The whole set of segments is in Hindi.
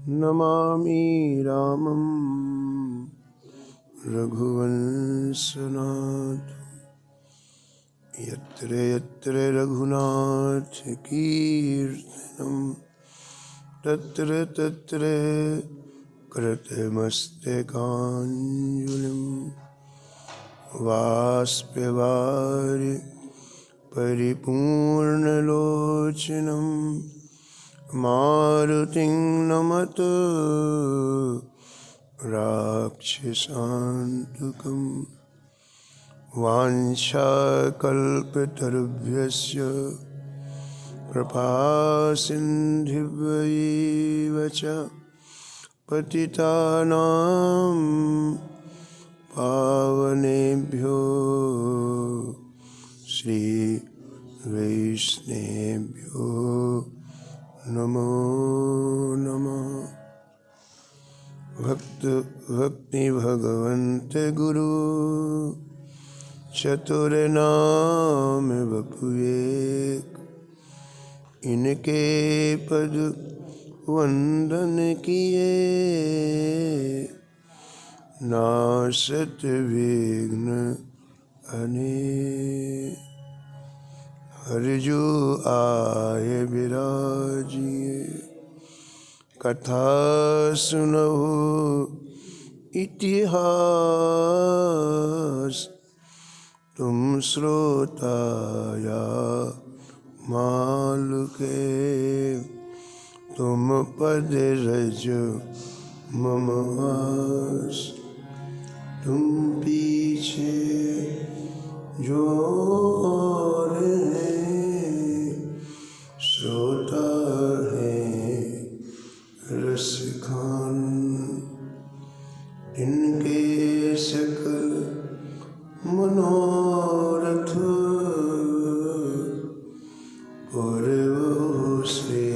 नमामि रामं रघुवंशनाथं यत्र यत्र रघुनाथकीर्तनं तत्र तत्र कृतमस्तकाञ्जलिं वाष्पवारि परिपूर्णलोचनं मारुतिं नमत राक्षसान्तकं वाञ्छाकल्पतरुभ्यश्च कृपासिन्धुभ्यैव च पतितानां पावनेभ्यो श्रीवैष्णवेभ्यो नमो नमः। भक्ति भगवन्त गुरु चतुर्नाम बपुएक, इनके पद वंदन किए नासत विघ्न अनेक। हर जो आए विराजिए कथा सुनहु इतिहास, तुम श्रोता या मालुके तुम पद रज मम आस। तुम पीछे जो और हैं श्रोता है रसखान, इनके सकल मनोरथ पूर्व से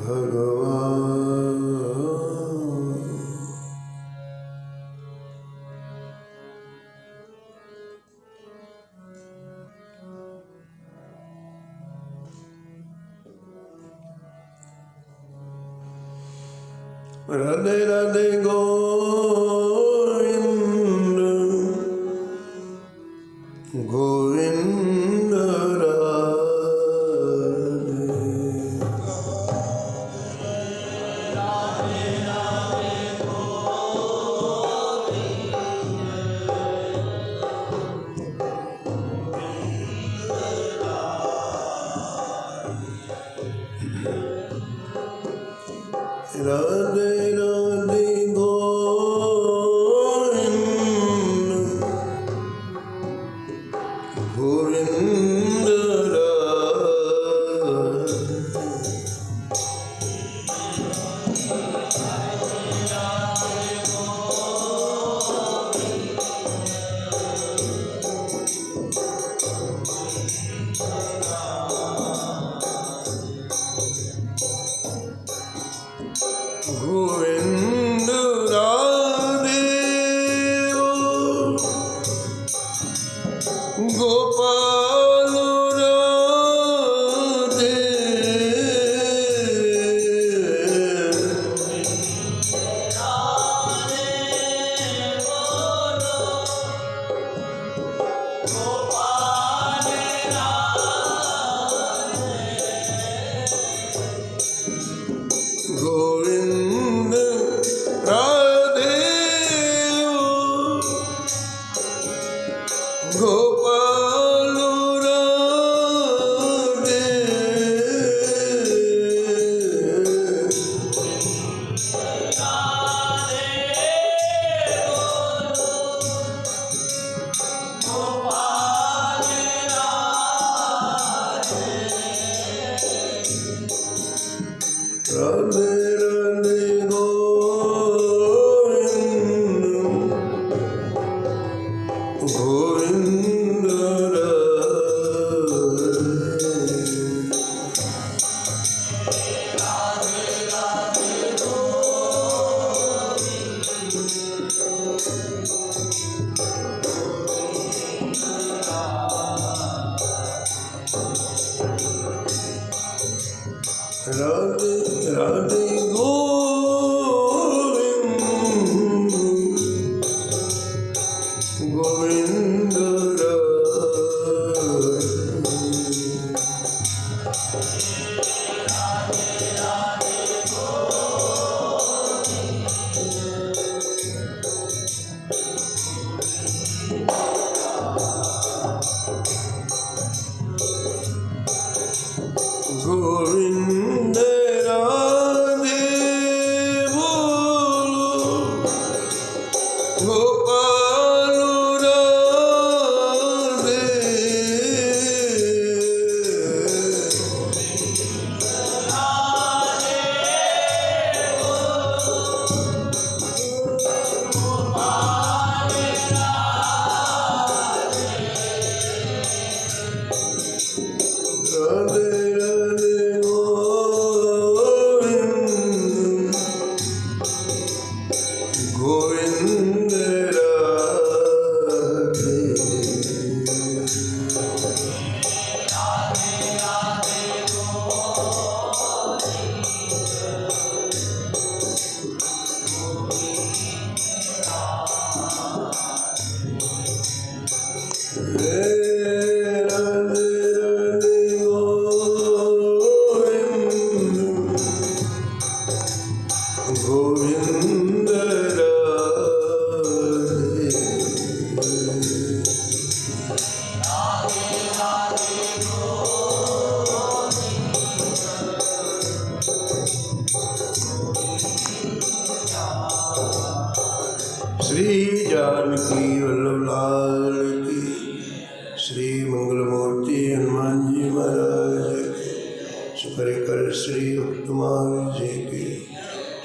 भगवान। राधे राधे गोविंद गोविंद राधे राधे गोविंद गोविंद गोविंद राधे गोपाल राधे गोविंद राधे गोपाल राधे राधे राधे गोविंद गोविंद राधे राधे गोविंद गोविंद गोविंद राधे बोलो गोपाल राधे गोविंद गोविंद श्री जानकी वल्लभ लाल की, श्री मंगलमूर्ति हनुमान जी महाराज की, सुपरिकर श्री हनुमान जी की,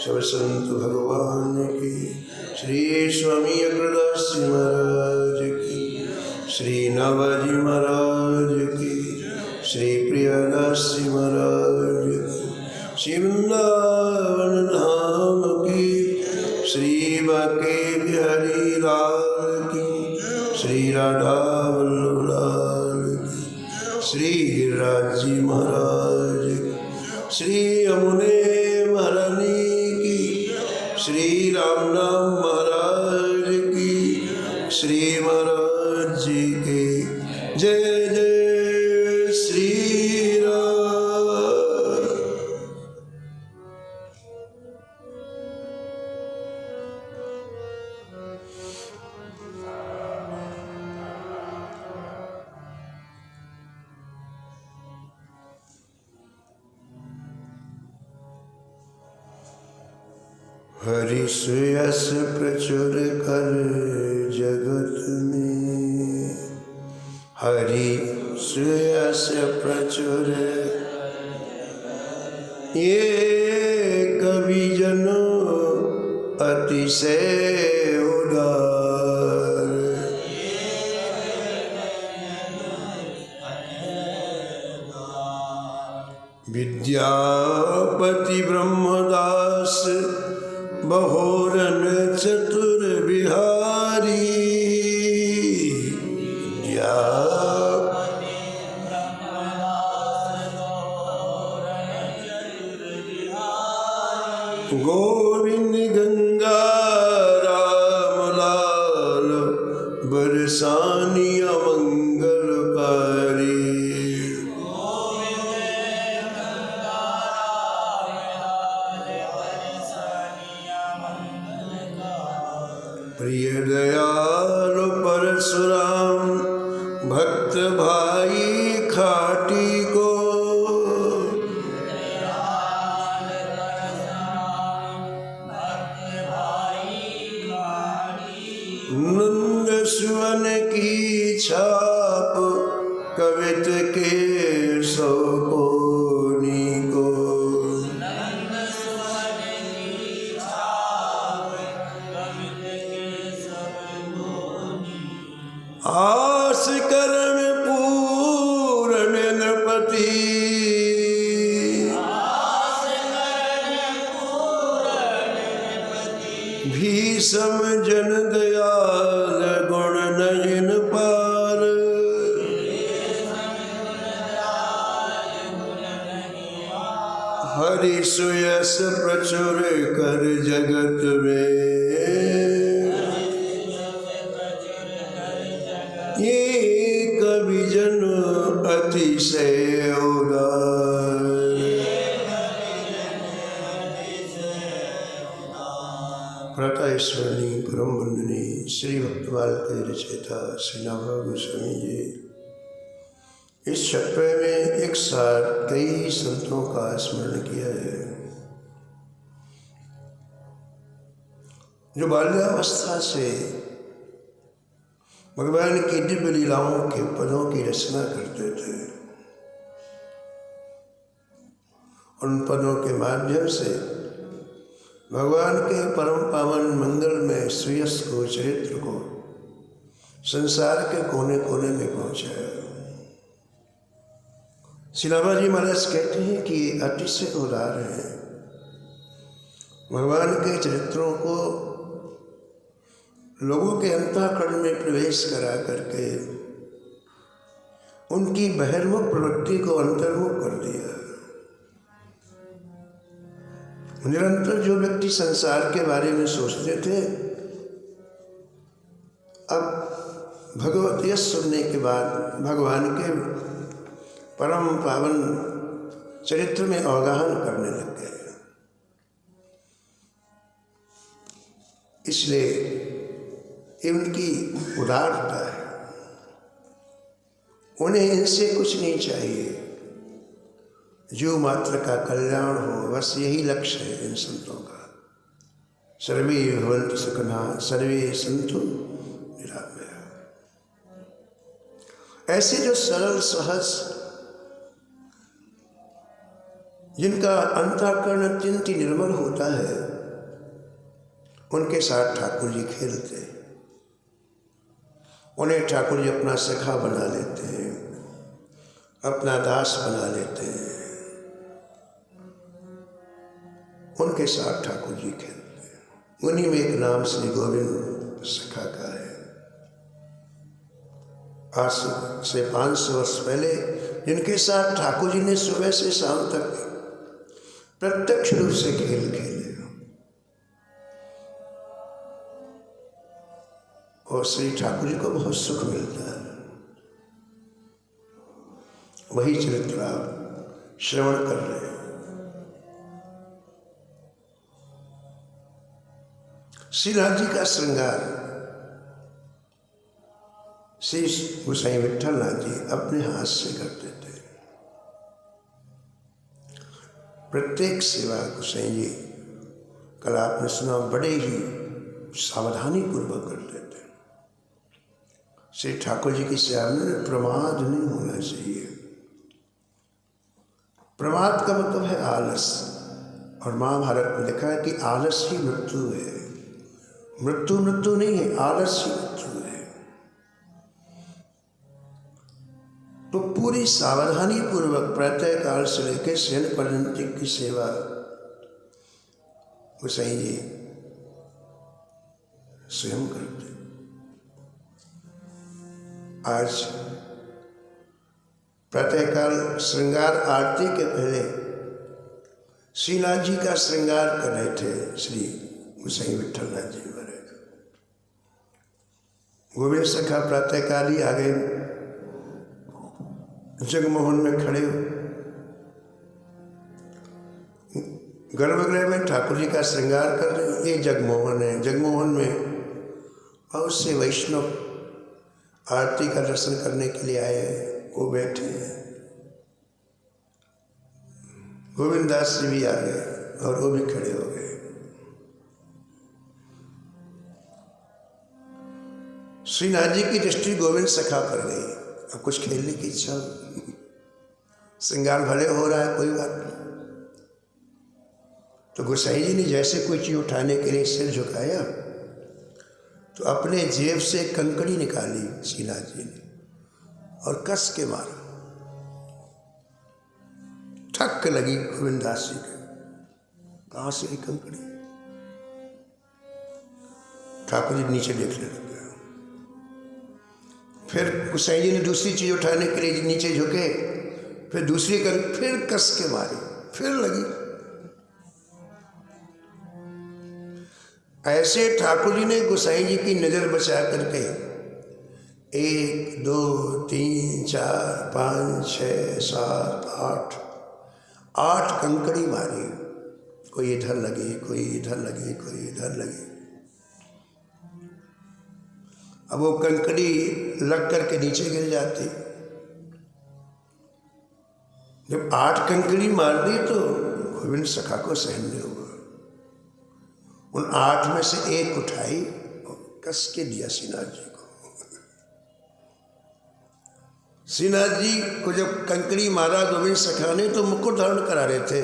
सब संत भगवान की, श्री स्वामी अग्रदास जी महाराज की, श्री नाभाजी महाराज की, श्री प्रियदास जी महाराज की, श्री वृंदावन धाम की, श्री बांके बिहारी लाल की, श्री राधा वल्लभ लाल की, श्री गिरिराज जी महाराज की, श्री यमुने महारानी की, श्री राम नाम महाराज की, श्री महाराज जी की जय जय श्री राम। हरि सुयस प्रचुर कर जगत में, हरि सुयस प्रचुर ये कवि जनो अतिशय उदार, विद्यापति ब्रह्मदास बहोरन चतुर बिहारी, गोविंद गंगा राम लाल बरसानिया मंगलकारी, प्रिय दयालु परशुराम भक्त भाई खाटी को, नंद सुवन की छाप कवित के सो कोनी को, आस करम पूर्ण नृपति, भीषम जन दयाल गुण नयन पार, हरि सुयस प्रचुर कर जगत में, ये कवि जन अतिशय उदार। प्रातःस्मरणीय परम वंदनीय श्री भक्तमाल के रचयिता श्री नाभा गोस्वामी जी इस छठवें में एक साथ कई संतों का स्मरण किया है जो बाल्यावस्था से भगवान की दिव्य लीलाओं के पदों की रचना करते थे। उन पदों के माध्यम से भगवान के परम पावन मंगल में श्रेयस को, चरित्र को संसार के कोने कोने में पहुंचाया। श्री नाभा जी महाराज कहते हैं कि अतिशय उदार है। भगवान के चरित्रों को लोगों के अंतःकरण में प्रवेश करा करके उनकी बहिर्मुख प्रवृत्ति को अंतर्मुख कर दिया। निरंतर जो व्यक्ति संसार के बारे में सोचते थे, अब भगवत यश सुनने के बाद भगवान के परम पावन चरित्र में अवगाहन करने लग गए। इसलिए इनकी उदारता है, उन्हें इनसे कुछ नहीं चाहिए, जीव मात्र का कल्याण हो, बस यही लक्ष्य है इन संतों का। सर्वे भवन्तु सुखिनः सर्वे सन्तु निरामयाः। ऐसे जो सरल सहज, जिनका अंतःकरण अत्यंत निर्मल होता है, उनके साथ ठाकुर जी खेलते हैं। उन्हें ठाकुर जी अपना सखा बना लेते हैं, अपना दास बना लेते हैं। उनके साथ ठाकुर जी खेलते हैं। उन्हीं में एक नाम श्री गोविंद सखा का है। आज से 500 वर्ष पहले जिनके साथ ठाकुर जी ने सुबह से शाम तक प्रत्यक्ष रूप से खेल खेले और श्री ठाकुर जी को बहुत सुख मिलता है, वही चरित्र आप श्रवण कर रहे हैं। श्री नाथ जी का श्रृंगार श्री गोसाई विट्ठल नाथ जी अपने हाथ से करते थे। प्रत्येक सेवा गोसाई जी, कल आपने सुना, बड़े ही सावधानी पूर्वक करते थे। श्री ठाकुर जी की सेवा में प्रमाद नहीं होना चाहिए। प्रमाद का मतलब है आलस, और महाभारत में लिखा है कि आलस ही मृत्यु है। मृत्यु मृत्यु नहीं है, आलस ही मृत्यु है। तो पूरी सावधानी पूर्वक प्रातः काल से लेकर शयन पर्यंत की सेवा गोसाई जी स्वयं करते। आज प्रातःकाल श्रृंगार आरती के पहले श्रीनाथ जी का श्रृंगार कर रहे थे श्री गोसाई विट्ठल नाथ जी महाराज। गोविंद सखा प्रातःकाल ही आ गए, जगमोहन में खड़े गर्भगृह में ठाकुर जी का श्रृंगार कर रहे हैं। ये जगमोहन है। जगमोहन में बहुत से वैष्णव आरती का दर्शन करने के लिए आए हैं, वो बैठे हैं। गोविंद दास जी भी आ गए और वो भी खड़े हो गए। श्रीनाथ जी की दृष्टि गोविंद सखा पर गई। अब कुछ खेलने की इच्छा, श्रृंगार भले हो रहा है, कोई बात नहीं। तो गोसाई जी ने जैसे कोई चीज उठाने के लिए सिर झुकाया तो अपने जेब से कंकड़ी निकाली श्रीनाथ जी ने और कस के मारा। ठक लगी गोविंदास जी के। कहाँ से आई कंकड़ी? ठाकुर जी नीचे देखने लग गए। फिर गोसाई जी ने दूसरी चीज उठाने के लिए नीचे झुके, फिर दूसरी फिर कस के मारी, फिर लगी। ऐसे ठाकुर जी ने गोसाई जी की नज़र बचा करके 1 2 3 4 5 6 7 8 कंकड़ी मारी। कोई इधर लगी, कोई इधर लगी, कोई इधर लगी। अब वो कंकड़ी लग करके नीचे गिर जाती। जब 8 कंकड़ी मार दी तो गोविंद सखा को सहन नहीं हुआ। उन 8 में से 1 उठाई और कस के दिया श्रीनाथ जी को। श्रीनाथ जी को जब कंकड़ी मारा गोविंद सखा ने तो मुकुट धारण करा रहे थे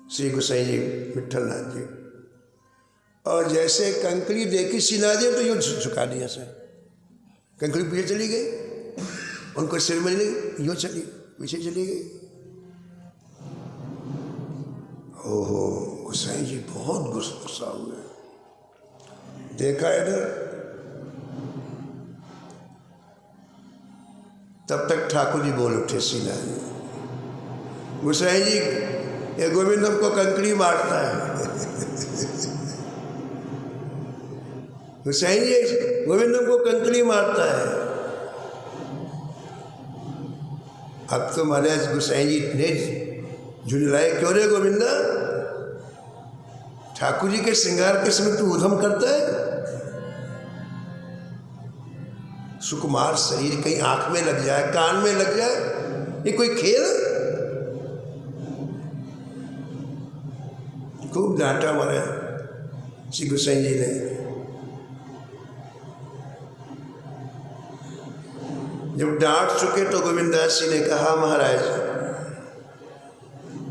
श्री गोसाई जी विठल नाथ जी, और जैसे कंकड़ी देखी श्रीनाथ जी तो यूं झुका दिया सर। कंकड़ी पीछे चली गई, उनको सिर में लगी, यूं चली पीछे चली गई। ओहो, गोसाई जी बहुत गुस्सा हुए। देखा इधर, तब तक ठाकुर जी बोल उठे श्रीनाथ जी, गोसाई जी ये गोविंद हमको कंकड़ी मारता है। गोसाई जी गोविंद हमको कंकड़ी मारता है। अब तो महाराज गोसाई जी इतने झुंझलाए, क्यों रे गोविंदा, ठाकुर जी के श्रृंगार के समय तू उधम करता है? सुकुमार शरीर कहीं आंख में लग जाए, कान में लग जाए, ये कोई खेल? खूब डांटा मारा श्री गोसाई जी ने। जब डांट चुके तो गोविंदास जी ने कहा, महाराज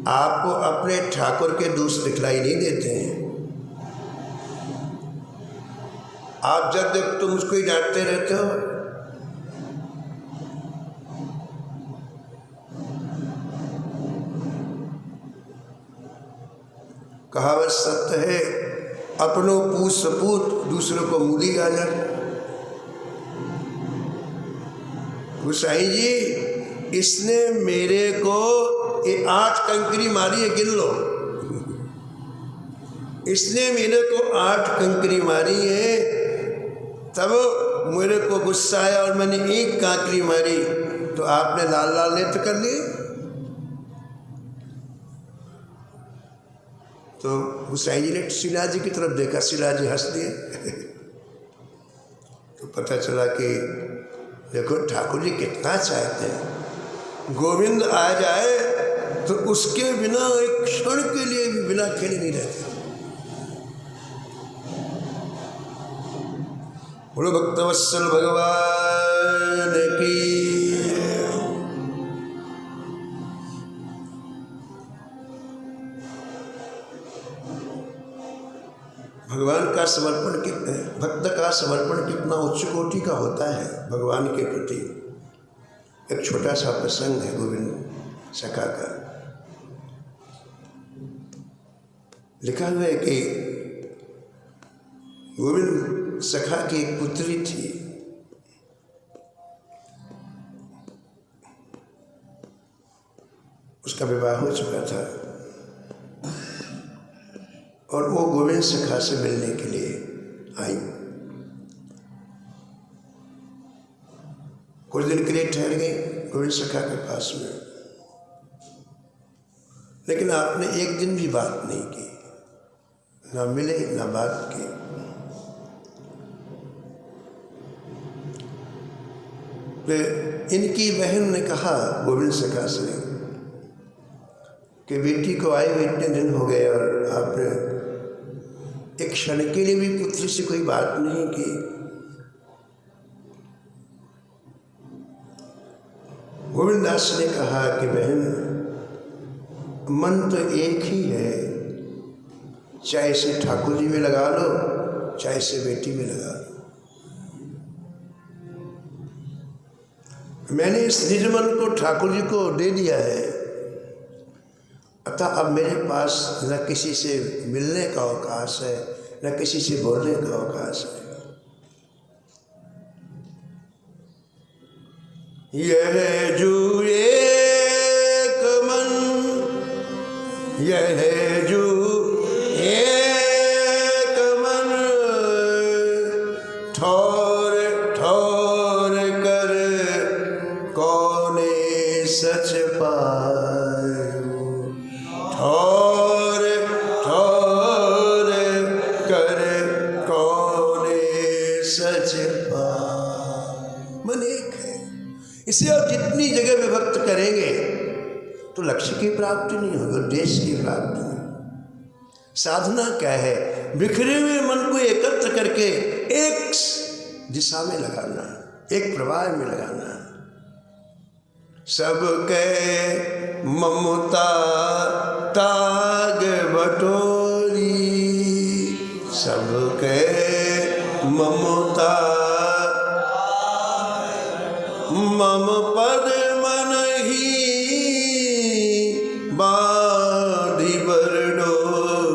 आपको अपने ठाकुर के दोष दिखलाई नहीं देते हैं। आप जब जब तुम उसको ही डांटते रहते हो। कहावत सत्य है, अपनों पूत सपूत, दूसरों को मूली गाजर। गोसाई जी इसने मेरे को 8 कंकड़ी मारी है, गिन लो। इसने मेरे को 8 कंकड़ी मारी है, तब मेरे को गुस्सा आया और मैंने 1 कांकड़ी मारी तो आपने लाल लाल नेत्र कर लिए। तो गोसाई जी ने श्रीनाथ जी की तरफ देखा, श्रीनाथ जी हंस दिए। तो पता चला कि देखो ठाकुर जी कितना चाहते हैं, गोविंद आ जाए तो उसके बिना एक क्षण के लिए भी बिना खेले नहीं रहते। बोलो भक्तवत्सल भगवान की। भगवान का समर्पण कितना, भक्त का समर्पण कितना उच्च कोटि का होता है भगवान के प्रति। एक छोटा सा प्रसंग है गोविंद सखा का। लिखा हुआ है कि गोविंद सखा की एक पुत्री थी। उसका विवाह हो चुका था और वो गोविंद सखा से मिलने के लिए आई। कुछ दिन के लिए ठहर गई गोविंद सखा के पास में, लेकिन आपने एक दिन भी बात नहीं की, ना मिले ना बात की। फिर इनकी बहन ने कहा गोविंद सखा से कि बेटी को आए हुए इतने दिन हो गए और आपने एक क्षण के लिए भी पुत्री से कोई बात नहीं की। गोविंदास ने कहा कि बहन, मन तो एक ही है, चाहे इसे ठाकुर जी में लगा लो, चाहे इसे बेटी में लगा लो। मैंने इस निज मन को ठाकुर जी को दे दिया है, अतः अब मेरे पास न किसी से मिलने का अवकाश है, न किसी से बोलने का अवकाश है। यह जू एक मन, यह जू एक इसे आप जितनी जगह विभक्त करेंगे तो लक्ष्य की प्राप्ति नहीं होगी, उद्देश्य की प्राप्ति नहीं। साधना क्या है? बिखरे हुए मन को एकत्र करके एक दिशा में लगाना, एक प्रवाह में लगाना। सबके ममता ताग बटोरी, सबके ममता मम पद मन ही बाधी बरडोरी।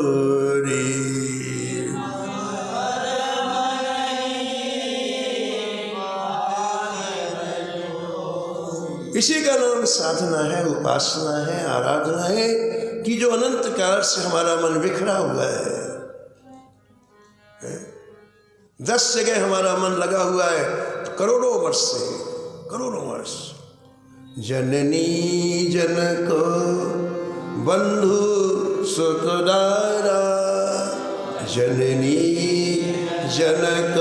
इसी का नाम साधना है, उपासना है, आराधना है कि जो अनंत काल से हमारा मन बिखरा हुआ है। 10 जगह हमारा मन लगा हुआ है तो करोड़ों वर्ष से, करोड़ों वर्ष। जननी जनक बंधु सुतदारा, जननी जनक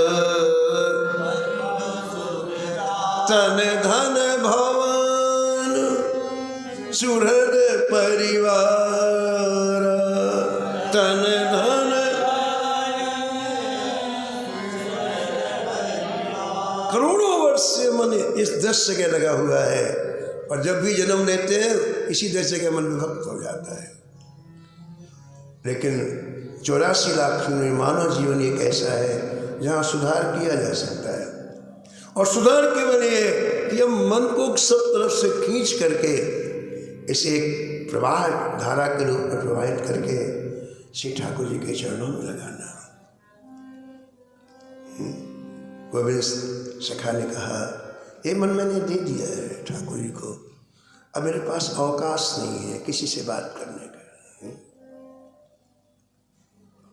तन धन भवन सुहृद परिवार, तन धन करोड़ों वर्ष से मन इस 10 जगह लगा हुआ है। और जब भी जन्म लेते हैं इसी 10 जगह मन विभक्त हो जाता है। लेकिन 84 लाख में मानव जीवन एक ऐसा है जहाँ सुधार किया जा सकता है। और सुधार केवल ये कि हम मन को सब तरफ से खींच करके इसे एक प्रवाह धारा के रूप में प्रवाहित करके श्री ठाकुर जी के चरणों में लगाना। गोविंद सखा ने कहा, ये मन मैंने दे दिया है ठाकुर जी को, अब मेरे पास अवकाश नहीं है किसी से बात करने का।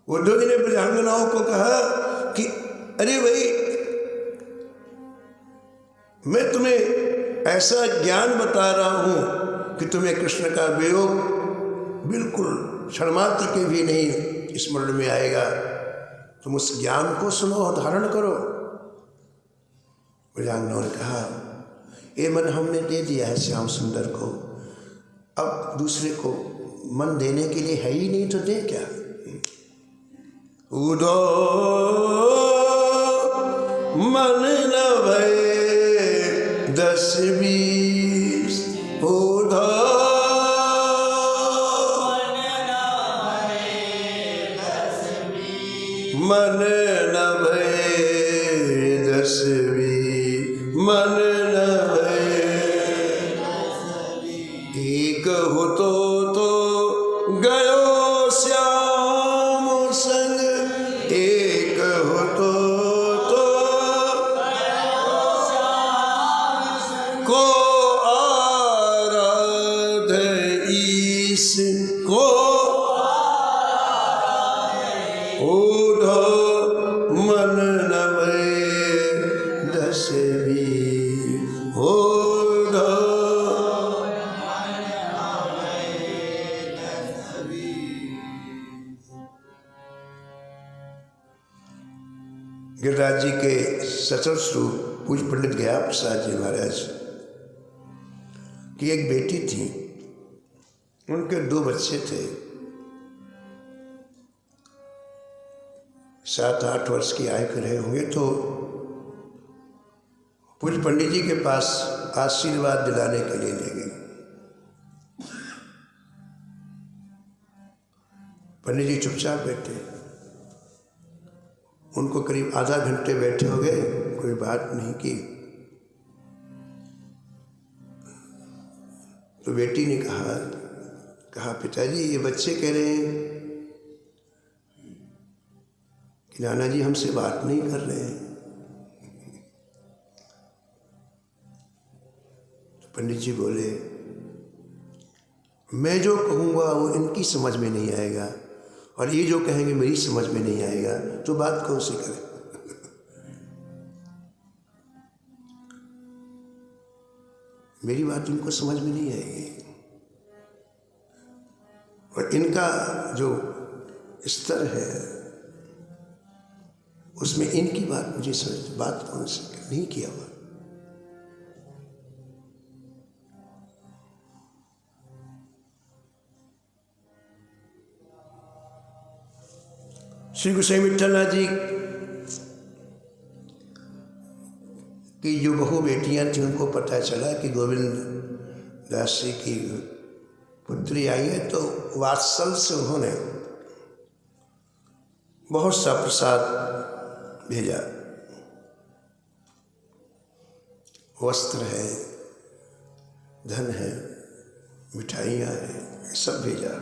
उद्धव जी ने ब्रजांगनाओं को कहा कि अरे भाई, मैं तुम्हें ऐसा ज्ञान बता रहा हूं कि तुम्हें कृष्ण का वियोग बिल्कुल क्षणमात्र के भी नहीं स्मरण में आएगा। तुम उस ज्ञान को सुनो और धारण करो। ब्रजांगनाओं ने कहा, ये मन हमने दे दिया है श्याम सुंदर को, अब दूसरे को मन देने के लिए है ही नहीं तो दे क्या। उदो मन न भय 10-20 उदो मन न भय 10-20 मन न भय। एक हो तो गयो श्याम संग, एक हो तो को आराध ईश को उधो मन न भय 10-20 उधो। गिरिराज जी के सचल स्वरूप पूज्य पंडित गया प्रसाद जी महाराज की एक बेटी थी, उनके 2 बच्चे थे। 7-8 वर्ष की आयु के रहे होंगे तो पूज्य पंडित जी के पास आशीर्वाद दिलाने के लिए ले गए। पंडित जी चुपचाप बैठे, उनको करीब आधा घंटे बैठे हो गए, कोई बात नहीं की। तो बेटी ने कहा पिताजी, ये बच्चे कह रहे हैं कि नाना जी हमसे बात नहीं कर रहे हैं। तो पंडित जी बोले, मैं जो कहूँगा वो इनकी समझ में नहीं आएगा और ये जो कहेंगे मेरी समझ में नहीं आएगा, तो बात कौन सी करें। मेरी बात इनको समझ में नहीं आएगी और इनका जो स्तर है उसमें इनकी बात मुझे समझ, बात कौन सी नहीं किया हुआ। श्री गोसाई विट्ठलनाथ जी की जो बहू बेटियां थी उनको पता चला कि गोविंद दास जी की पुत्री आई है, तो वात्सल से उन्होंने बहुत सा प्रसाद भेजा। वस्त्र है, धन है, मिठाइयाँ हैं, सब भेजा।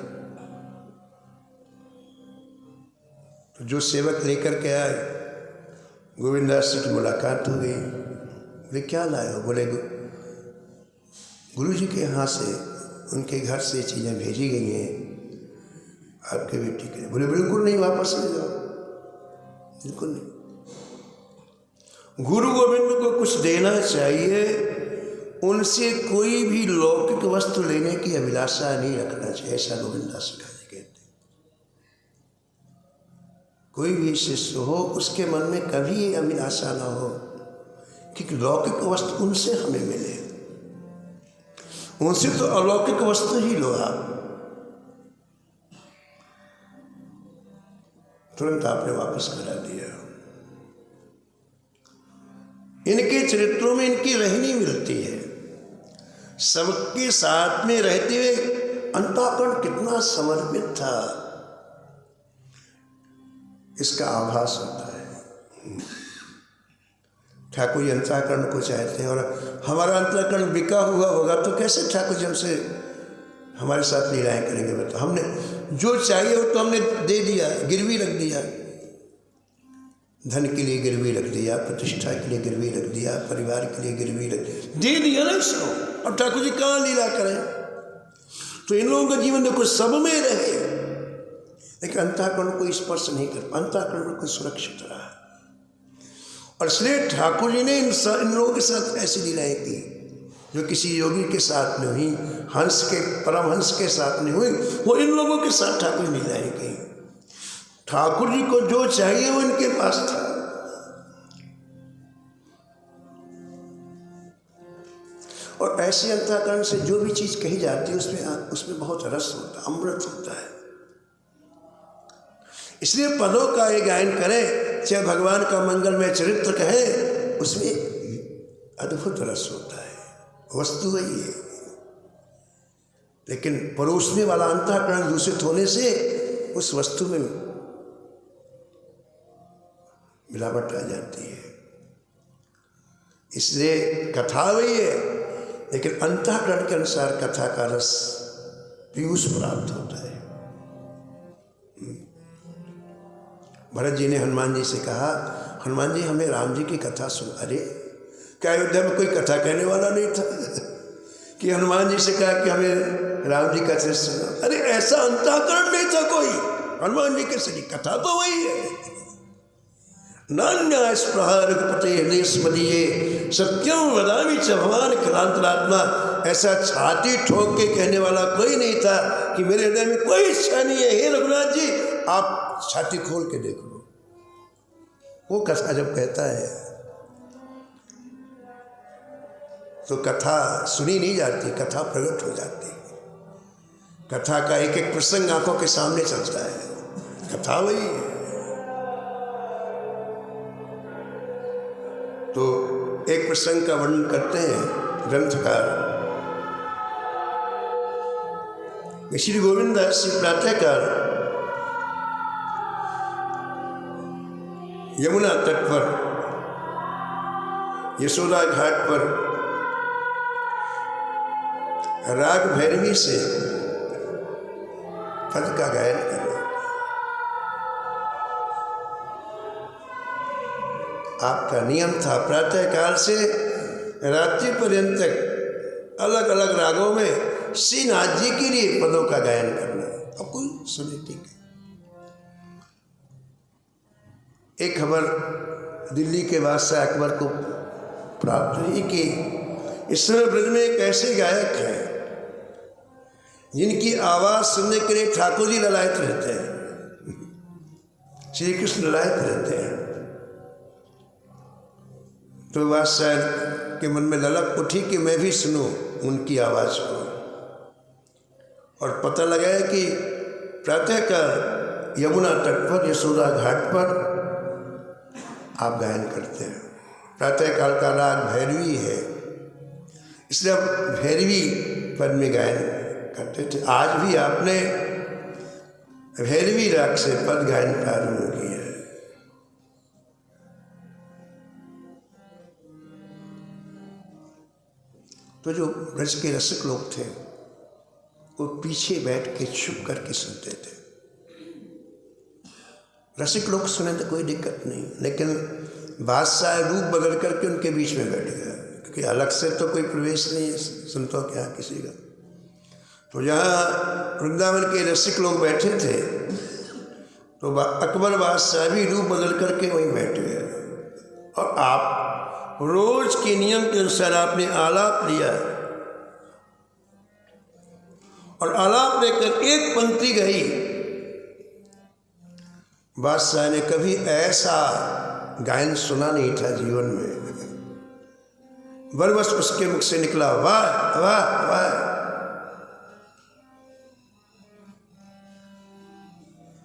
तो जो सेवक लेकर के आए, गोविंद दास जी की मुलाकात हो गई। बोले क्या लाए हो? बोले गुरु जी के यहाँ से, उनके घर से चीज़ें भेजी गई हैं आपके बेटी के लिए। बोले बिल्कुल नहीं, वापस ले जाओ, बिल्कुल नहीं। गुरु गोविंद को कुछ देना चाहिए, उनसे कोई भी लौकिक वस्तु लेने की अभिलाषा नहीं रखना चाहिए, ऐसा गोविंद दास जी कहते। कोई भी शिष्य हो उसके मन में कभी ये अभिलाषा ना हो कि लौकिक वस्तु उनसे हमें मिले। उनसे तो अलौकिक वस्तु ही लो आप। तुरंत आपने वापस करा दिया। इनके चरित्रों में इनकी रहनी मिलती है। सबके साथ में रहते हुए अंतःकरण कितना समर्पित था, इसका आभास होता है। ठाकुर जी अंतःकरण को चाहते हैं, और हमारा अंतःकरण बिका हुआ होगा तो कैसे ठाकुर जी हमसे हमारे साथ लीलाएं करेंगे? बताओ। हमने जो चाहिए वो तो हमने दे दिया, गिरवी रख दिया। धन के लिए गिरवी रख दिया, प्रतिष्ठा के लिए गिरवी रख दिया, परिवार के लिए गिरवी रख दे दिया ना इसको। और ठाकुर जी कहाँ लीला करें? तो इन लोगों का जीवन देखो सब में रहे, लेकिन अंतःकरण को स्पर्श नहीं कर, अंतःकरण को सुरक्षित रहा। और इसलिए ठाकुर जी ने इन लोगों के साथ ऐसी लीलाएं की जो किसी योगी के साथ नहीं हुई, हंस के, परमहंस के साथ नहीं हुई, वो इन लोगों के साथ ठाकुर जी लीलाएं की। ठाकुर जी को जो चाहिए वो इनके पास था। और ऐसे अंतःकरण से जो भी चीज कही जाती है उसमें बहुत रस होता है, अमृत होता है। इसलिए पदों का ये गायन करें, चाहे भगवान का मंगलमय चरित्र कहे, उसमें अद्भुत रस होता है। वस्तु वही है, लेकिन परोसने वाला अंतःकरण दूषित होने से उस वस्तु में मिलावट आ जाती है। इसलिए कथा वही है, लेकिन अंतःकरण के अनुसार कथा का रस पीयूष प्राप्त होता है। भरत जी ने हनुमान जी से कहा, हनुमान जी हमें राम जी की कथा सुन। अरे क्या अयोध्या में कोई कथा कहने वाला नहीं था कि हनुमान जी से कहा कि हमें राम जी का चरित्र सुना? अरे ऐसा अंतःकरण नहीं था कोई। हनुमान जी के सही कथा तो वही है। नान्या स्पृहा रघुपते हृदय स्मदीये सत्यम वदामि च भवान क्रांतरात्मा। ऐसा छाती ठोक के कहने वाला कोई नहीं था कि मेरे हृदय में कोई इच्छा नहीं है, हे रघुनाथ जी आप छाती खोल के देख लो। वो कथा जब कहता है तो कथा सुनी नहीं जाती, कथा प्रकट हो जाती है। कथा का एक एक प्रसंग आंखों के सामने चलता है। कथा वही है। तो एक प्रसंग का वर्णन करते हैं ग्रंथकार श्री गोविंद दास जी। प्रातःकाल यमुना तट पर, यशोदा घाट पर राग भैरवी से पद का गायन कर रहे। आपका नियम था प्रातःकाल से रात्रि पर्यंत तक अलग अलग रागों में श्रीनाथ जी के लिए पदों का गायन करना। अब कोई सुने, ठीक है। एक खबर दिल्ली के बादशाह अकबर को प्राप्त हुई कि इस समय ब्रज में एक ऐसे गायक हैं जिनकी आवाज़ सुनने के लिए ठाकुर जी ललायत रहते हैं, श्री कृष्ण ललायत रहते हैं। तो बादशाह के मन में ललक उठी कि मैं भी सुनूं उनकी आवाज़ को। और पता लगाया कि प्रातःकाल यमुना तट पर, यशोदा घाट पर आप गायन करते हैं। प्रातःकाल का राग भैरवी है, इसलिए आप भैरवी पद में गायन करते थे। आज भी आपने भैरवी राग से पद गायन प्रारंभ किया है। तो जो ब्रज के रसिक लोग थे वो पीछे बैठ के चुप करके सुनते थे। रसिक लोग सुने तो कोई दिक्कत नहीं, लेकिन बादशाह रूप बदल करके उनके बीच में बैठ गया, क्योंकि अलग से तो कोई प्रवेश नहीं है संतों के यहाँ किसी का। तो जहाँ वृंदावन के रसिक लोग बैठे थे तो अकबर बादशाह भी रूप बदल करके वहीं बैठ गया। और आप रोज के नियम के अनुसार आपने आलाप लिया और आलाप लेकर एक पंक्ति गई। बादशाह ने कभी ऐसा गायन सुना नहीं था जीवन में। बरबस उसके मुख से निकला वाह वाह वाह।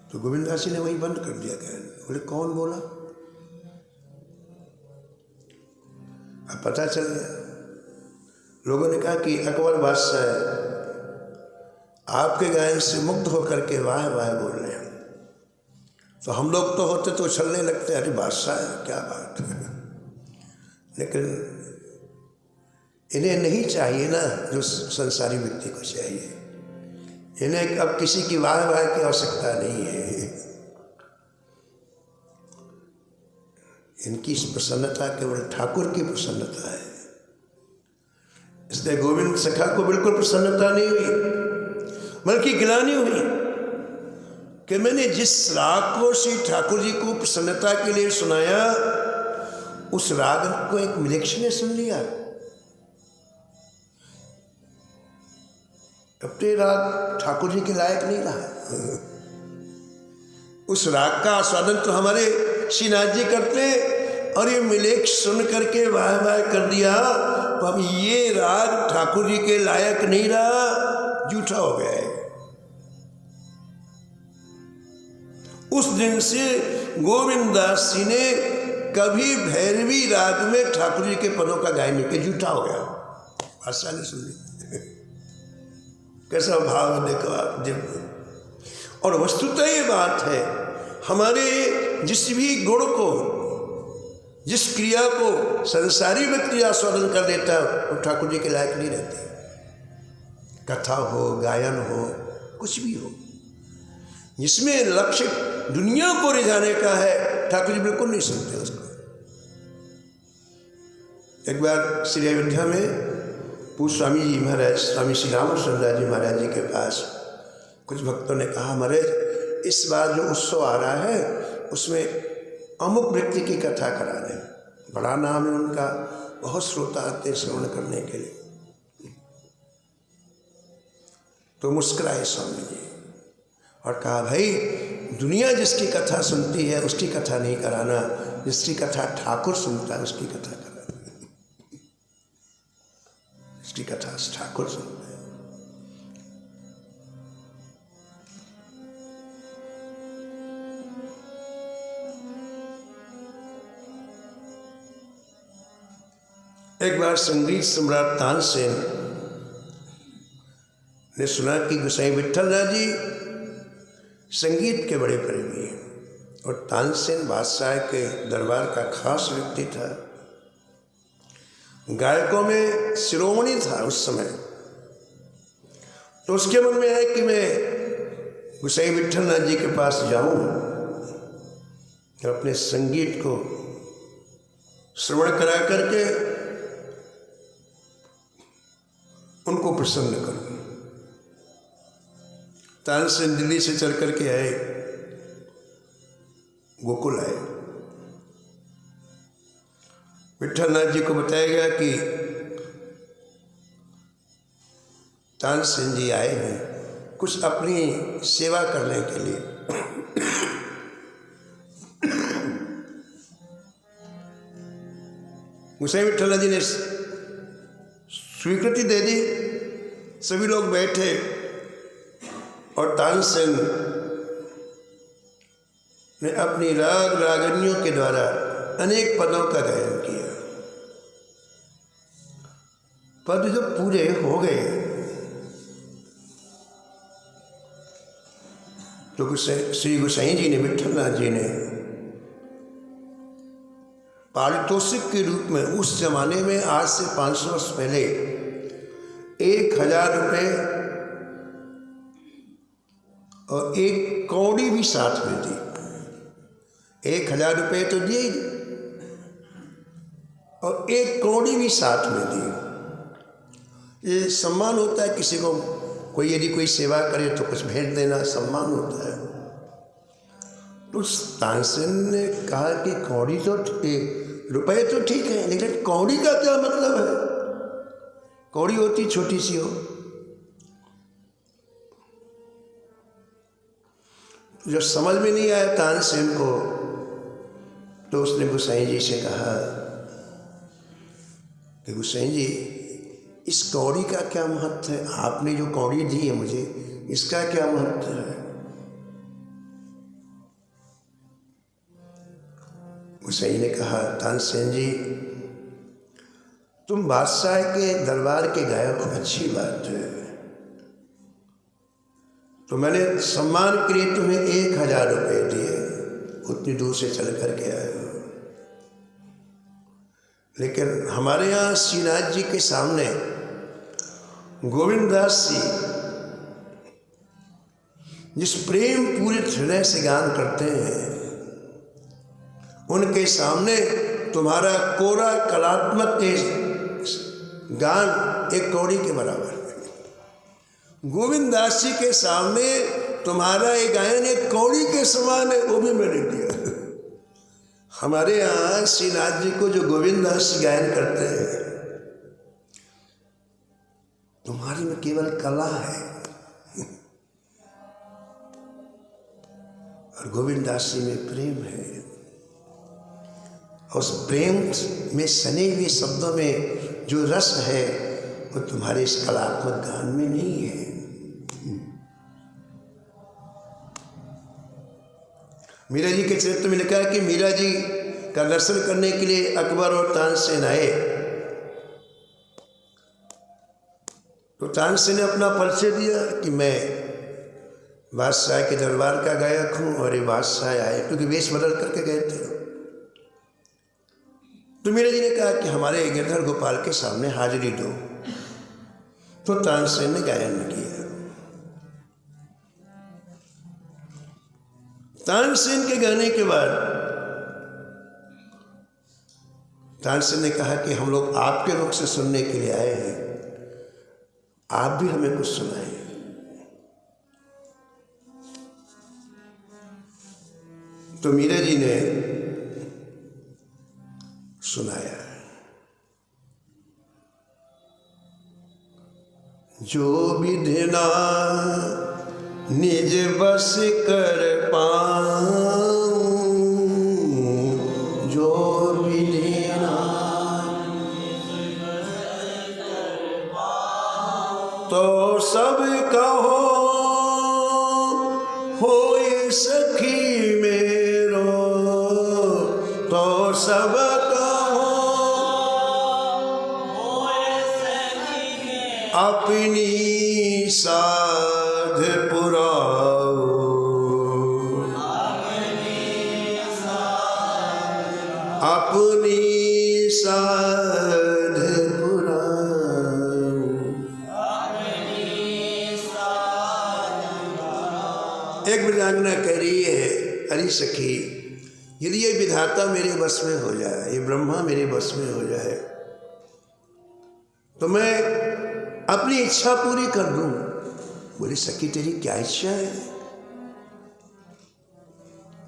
तो गोविंदास जी ने वही बंद कर दिया गायन। बोले कौन बोला? अब पता चल गया। लोगों ने कहा कि अकबर बादशाह आपके गायन से मुग्ध होकर के वाह वाह बोल रहे हैं। तो हम लोग तो होते तो उछलने लगते, अरे बादशाह है क्या बात है। लेकिन इन्हें नहीं चाहिए ना जो संसारी व्यक्ति को चाहिए। इन्हें अब किसी की वाह वाह की आवश्यकता नहीं है। इनकी प्रसन्नता केवल ठाकुर की प्रसन्नता है। इसलिए गोविंद सखा को बिल्कुल प्रसन्नता नहीं हुई, बल्कि गिलानी हुई कि मैंने जिस राग को श्री ठाकुर जी को प्रसन्नता के लिए सुनाया, उस राग को एक मिलेक्ष ने सुन लिया। अपने राग ठाकुर जी के लायक नहीं रहा। उस राग का आस्वादन तो हमारे श्रीनाथ जी करते, और ये मिलेक्ष सुन करके वाह वाह कर दिया, तो अब ये राग ठाकुर जी के लायक नहीं रहा, झूठा हो गया है। उस दिन से गोविंदास जी ने कभी भैरवी राग में ठाकुर जी के पदों का गायन नहीं किया, झूठा हो गया। भाषा ने सुन ली। कैसा भाव देखो आप जब। और वस्तुतः ये बात है, हमारे जिस भी गुण को, जिस क्रिया को संसारी व्यक्ति आस्वादन कर देता है, वो ठाकुर जी के लायक नहीं रहती। कथा हो, गायन हो, कुछ भी हो, जिसमें लक्ष्य दुनिया को रिझाने का है, ठाकुर जी बिल्कुल नहीं सुनते उसको। एक बार श्री अयोध्या में पूज्य स्वामी जी महाराज, स्वामी श्री रामचंद्र जी महाराज जी के पास कुछ भक्तों ने कहा, महाराज इस बार जो उत्सव आ रहा है उसमें अमुक व्यक्ति की कथा करा दें। बड़ा नाम है उनका, बहुत श्रोता आते हैं श्रवण करने के लिए। तो मुस्कुराए स्वामी जी और कहा, भाई दुनिया जिसकी कथा सुनती है उसकी कथा नहीं कराना, जिसकी कथा ठाकुर सुनता है उसकी कथा कराना। इसकी कथा ठाकुर सुनता है। एक बार संगीत सम्राट तानसेन ने सुना कि गोसाई विट्ठलदास जी संगीत के बड़े प्रेमी हैं, और तानसेन बादशाह के दरबार का खास व्यक्ति था, गायकों में शिरोमणि था उस समय। तो उसके मन में है कि मैं गोसाई विट्ठलनाथ जी के पास जाऊं और अपने संगीत को श्रवण करा करके उनको प्रसन्न करूं। तानसेन दिल्ली से चल करके आए, गोकुल आए। विट्ठलनाथ जी को बताया गया कि तानसेन जी आए हैं कुछ अपनी सेवा करने के लिए। गोसाई विट्ठलनाथ जी ने स्वीकृति दे दी। सभी लोग बैठे और तानसेन ने अपनी राग रागनियों के द्वारा अनेक पदों का गायन किया। पद जब पूरे हो गए तो श्री गोसाई जी ने, विठलनाथ जी ने पारितोषिक के रूप में उस जमाने में, आज से 500 वर्ष पहले 1000 रुपये और एक कौड़ी भी साथ में दी। 1000 रुपये तो दिए ही और एक कौड़ी भी साथ में दी। ये सम्मान होता है किसी को, कोई यदि कोई सेवा करे तो कुछ भेंट देना सम्मान होता है। तो तानसेन ने कहा कि कौड़ी तो रुपए तो ठीक है, लेकिन कौड़ी का क्या मतलब है? कौड़ी होती छोटी सी हो। जब समझ में नहीं आया तानसेन को तो उसने गोसाई जी से कहा कि गोसाई जी, इस कौड़ी का क्या महत्व है? आपने जो कौड़ी दी है मुझे, इसका क्या महत्व है? गोसाई ने कहा, तानसेन जी, तुम बादशाह के दरबार के गायक हो, अच्छी बात है, तो मैंने सम्मान के लिए तुम्हें 1000 रुपये दिए, उतनी दूर से चल कर के आए हो। लेकिन हमारे यहाँ श्रीनाथ जी के सामने गोविंददास जी जिस प्रेम पूरे हृदय से गान करते हैं, उनके सामने तुम्हारा कोरा कलात्मक गान एक कौड़ी के बराबर है। गोविंददास जी के सामने तुम्हारा एक गायन एक कौड़ी के समान है, वो भी मैंने दिया। हमारे यहाँ श्रीनाथ जी को जो गोविंददास जी गायन करते हैं, तुम्हारी में केवल कला है और गोविंददास जी में प्रेम है। उस प्रेम में सने हुए शब्दों में जो रस है वो तुम्हारे इस कलात्मक गान में नहीं है। मीरा जी के चरित्र में लिखा है कि मीरा जी का दर्शन करने के लिए अकबर और तानसेन आए, तो तानसेन ने अपना परिचय दिया कि मैं बादशाह के दरबार का गायक हूँ और ये बादशाह आए, क्योंकि वेश बदल करके गए थे। तो मीरा जी ने कहा कि हमारे गिरधर गोपाल के सामने हाजिरी दो, तो तानसेन ने गायन किया। तानसेन के गाने के बाद तानसेन ने कहा कि हम लोग आपके मुख से सुनने के लिए आए हैं, आप भी हमें कुछ सुनाएं। तो मीरा जी ने सुनाया, जो विधिना निज बस कर पाऊं, जो विधिना तो सब कहो होए सखी मेरो, तो सब अपनी साध पुराओ, अपनी साध पुराओ। एक वृंदांगना कह रही है, अरे सखी, यदि ये विधाता मेरे बस में हो जाए, ये ब्रह्मा मेरे बस में हो जाए, तो मैं अपनी इच्छा पूरी कर दूं। बोली, सखी तेरी क्या इच्छा है?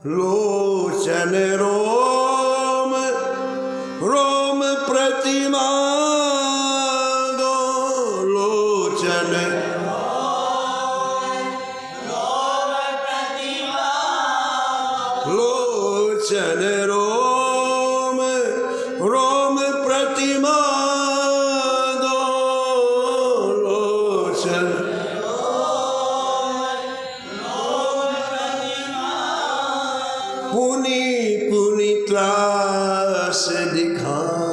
लोचन रोम रोम प्रतिमा दो, लोचन लोचन रोम रोम प्रतिमा पुनि पुनि त्रास दिखाऊं।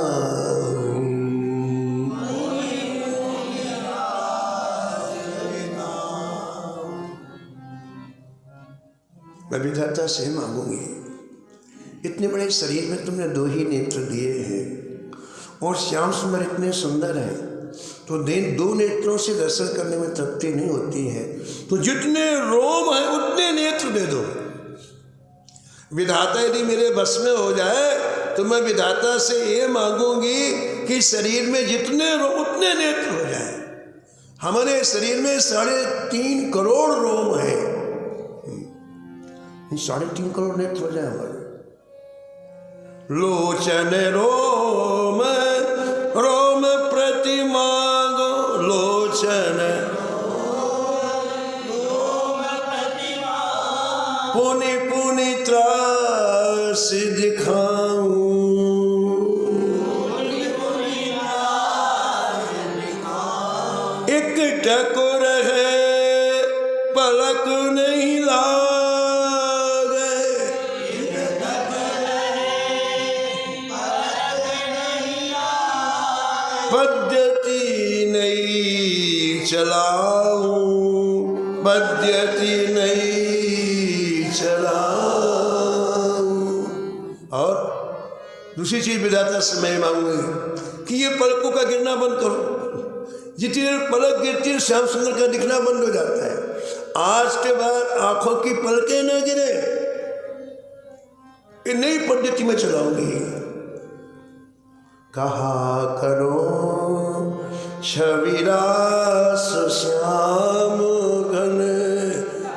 मैं विधाता से मांगूंगी, इतने बड़े शरीर में तुमने 2 ही नेत्र दिए हैं और श्याम सुंदर इतने सुंदर हैं, तो 2 नेत्रों से दर्शन करने में तृप्ति नहीं होती है, तो जितने रोम है उतने नेत्र दे दो। विधाता यदि मेरे बस में हो जाए तो मैं विधाता से ये मांगूंगी कि शरीर में जितने उतने नेत्र हो जाए। हमारे शरीर में 3.5 करोड़ रोम है, 3.5 करोड़ नेत्र हो जाए हमारे। लोचन रोम रोम प्रतिमा लोचन पुनि पुनि त्रास दिखाऊं। एक टकोर है पलक नहीं लागे, पद्धति नहीं चलाऊं, पद्धति नहीं चलाऊं। और दूसरी चीज विधाता से मैं मांगूंगी कि ये पलकों का गिरना बंद करो। जितनी देर पलक गिरती है श्याम सुंदर का दिखना बंद हो जाता है। आज के बाद आंखों की पलकें न गिरे, ये नई पद्धति में चलाऊंगी। कहा करो छविरास श्याम घन,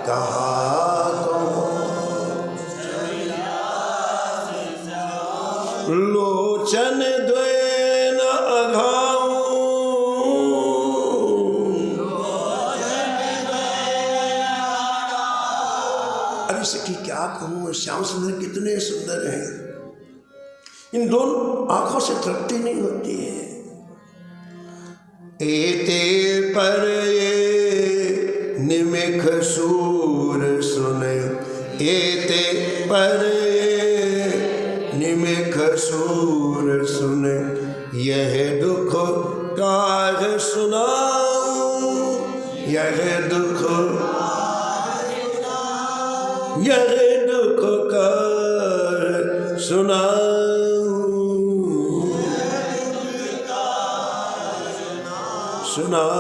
कहा लोचन द्वय न अघाऊं। अरे सखी क्या कहूँ, श्याम सुंदर कितने सुंदर हैं, इन दोनों आंखों से तृप्ति नहीं होती है। एते पर ये निमिख सूर सुने, एते पर ये निमिख सूर सुने, यह दुख काज सुनाऊं, यह दुख काज सुनाऊं। सुना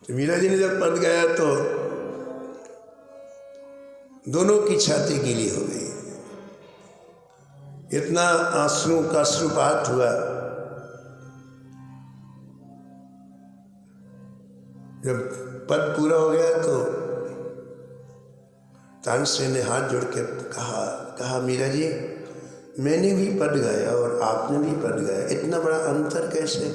तो मीरा जी ने जब पद गाया तो दोनों की छाती गीली हो गई, इतना आंसू का अश्रुपात हुआ। जब पद पूरा हो गया तो तानसेन ने हाथ जोड़ के कहा मीरा जी, मैंने भी पद गाया और आपने भी पद गाया, इतना बड़ा अंतर कैसे?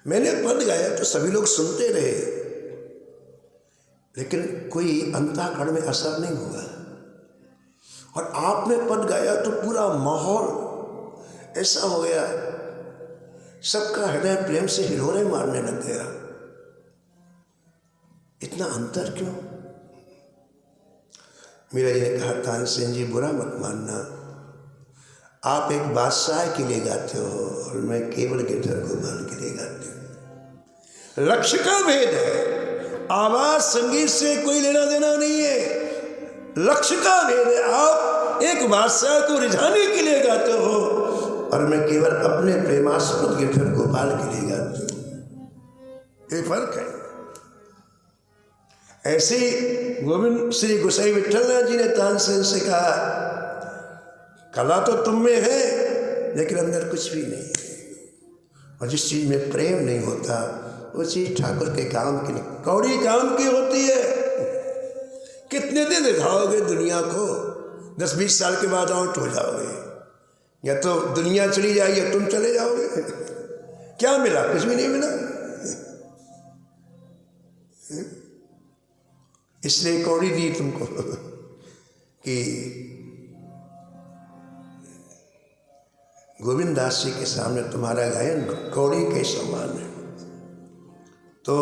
मैंने पद गाया तो सभी लोग सुनते रहे, लेकिन कोई अंतःकरण में असर नहीं हुआ, और आपने पद गाया तो पूरा माहौल ऐसा हो गया, सबका हृदय प्रेम से हिलोरे मारने लग गया। इतना अंतर क्यों? मीरा जी ने कहा, तानसेन जी बुरा मत मानना, आप एक बादशाह के लिए गाते हो और मैं केवल गिरधर गोपाल के लिए गाती हूँ। लक्ष्य का भेद है, आवाज संगीत से कोई लेना देना नहीं है, लक्ष्य का भेद है। आप एक बादशाह को रिझाने के लिए गाते हो और मैं केवल अपने प्रेमास्पद गिरधर गोपाल के लिए गाती हूँ, ये फर्क है। ऐसे गोविंद श्री गोसाई विठलनाथ जी ने तानसेन से कहा, कला तो तुम में है लेकिन अंदर कुछ भी नहीं है, और जिस चीज में प्रेम नहीं होता वो चीज ठाकुर के काम की नहीं, कौड़ी काम की होती है। कितने दिन दिखाओगे दुनिया को, 10-20 साल के बाद आउट हो जाओगे, या तो दुनिया चली जाएगी या तुम चले जाओगे। क्या मिला? कुछ भी नहीं मिला। इसलिए कौड़ी दी तुमको कि गोविंद दास जी के सामने तुम्हारा गायन कौड़ी के समान है। तो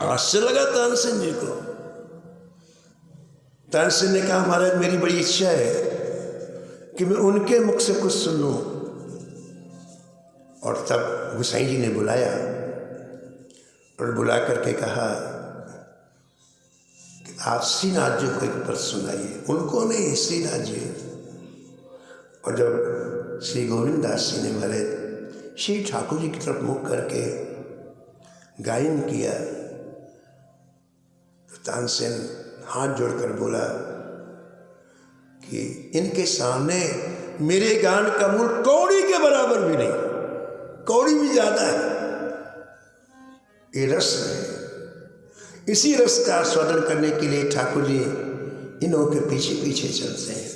आश्चर्य लगा तानसेन जी को। तानसेन ने कहा महाराज मेरी बड़ी इच्छा है कि मैं उनके मुख से कुछ सुन लूं। और तब गोसाई जी ने बुलाया और बुला करके कहा कि आप श्रीनाथ जी को एक पद सुनाइए। उनको नहीं, श्रीनाथ जी। और जब श्री गोविंद दास जी ने महाराज श्री ठाकुर जी की तरफ मुख करके गायन किया तो तानसेन हाथ जोड़कर बोला कि इनके सामने मेरे गान का मूल कौड़ी के बराबर भी नहीं, कौड़ी भी ज्यादा है। ये रस है, इसी रस का आस्वादन करने के लिए ठाकुर जी इनों के पीछे पीछे चलते हैं।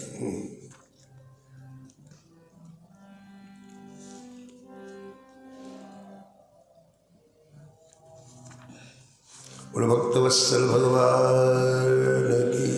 बोलो भक्तवत्सल भगवान की।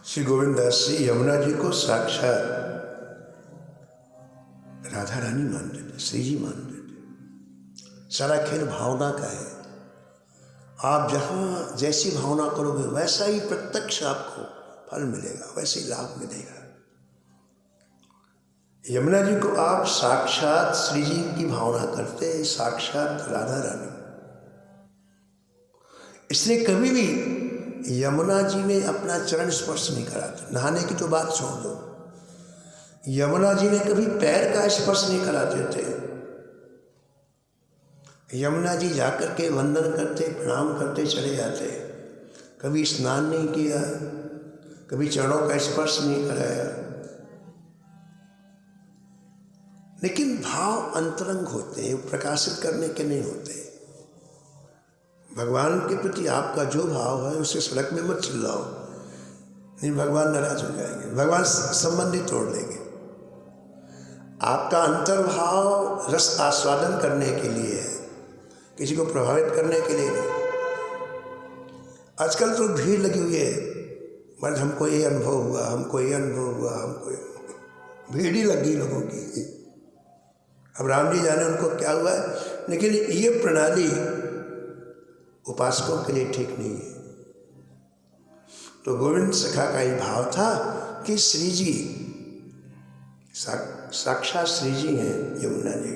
श्री गोविंद दास जी यमुना जी को साक्षात राधा रानी मानते थे, श्री जी मानते थे। सारा खेल भावना का है। आप जहाँ जैसी भावना करोगे वैसा ही प्रत्यक्ष आपको फल मिलेगा, वैसे ही लाभ मिलेगा। यमुना जी को आप साक्षात श्री जी की भावना करते, साक्षात राधा रानी। इसलिए कभी भी यमुना जी में अपना चरण स्पर्श नहीं कराते। नहाने की तो बात छोड़ दो, यमुना जी ने कभी पैर का स्पर्श नहीं कराते थे। यमुना जी जाकर के वंदन करते, प्रणाम करते चले जाते। कभी स्नान नहीं किया, कभी चरणों का स्पर्श नहीं कराया। लेकिन भाव अंतरंग होते हैं, प्रकाशित करने के नहीं होते। भगवान के प्रति आपका जो भाव है उसे सड़क में मत चिल्लाओ, नहीं भगवान नाराज हो जाएंगे, भगवान संबंध ही तोड़ देंगे। आपका अंतर्भाव रस आस्वादन करने के लिए है, किसी को प्रभावित करने के लिए नहीं। आजकल तो भीड़ लगी हुई है, मर्द हमको ये अनुभव हुआ, हमको ये अनुभव हुआ, हमको भीड़ ही लगी लोगों की। अब राम जी जाने उनको क्या हुआ है, लेकिन ये प्रणाली उपासकों के लिए ठीक नहीं है। तो गोविंद सखा का ये भाव था कि श्री जी साक्षात श्री जी हैं यमुना जी।